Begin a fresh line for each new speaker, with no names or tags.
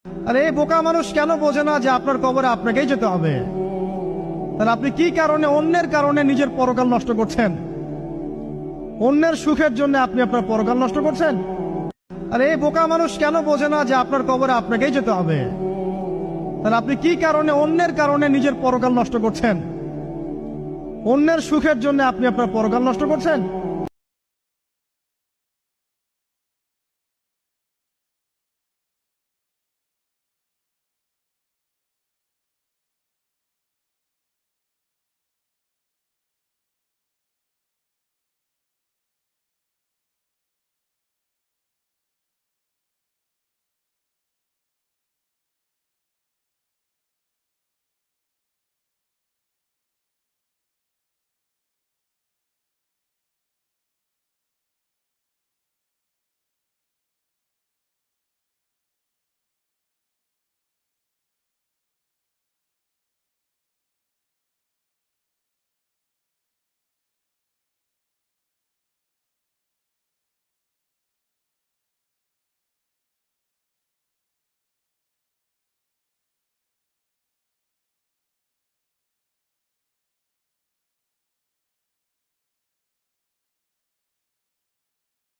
আরে এই বোকা মানুষ কেন বোঝে না যে আপনার কবরে আপনাকেই যেতে হবে? তাহলে আপনি কি কারণে অন্যের কারণে নিজের পরকাল নষ্ট করছেন? অন্যের সুখের জন্য আপনি আপনার পরকাল নষ্ট করছেন? আরে এই বোকা মানুষ কেন বোঝে না যে আপনার কবরে আপনাকেই যেতে হবে? তাহলে আপনি কি কারণে অন্যের কারণে নিজের পরকাল নষ্ট করছেন? অন্যের সুখের জন্য আপনি আপনার পরকাল নষ্ট করছেন?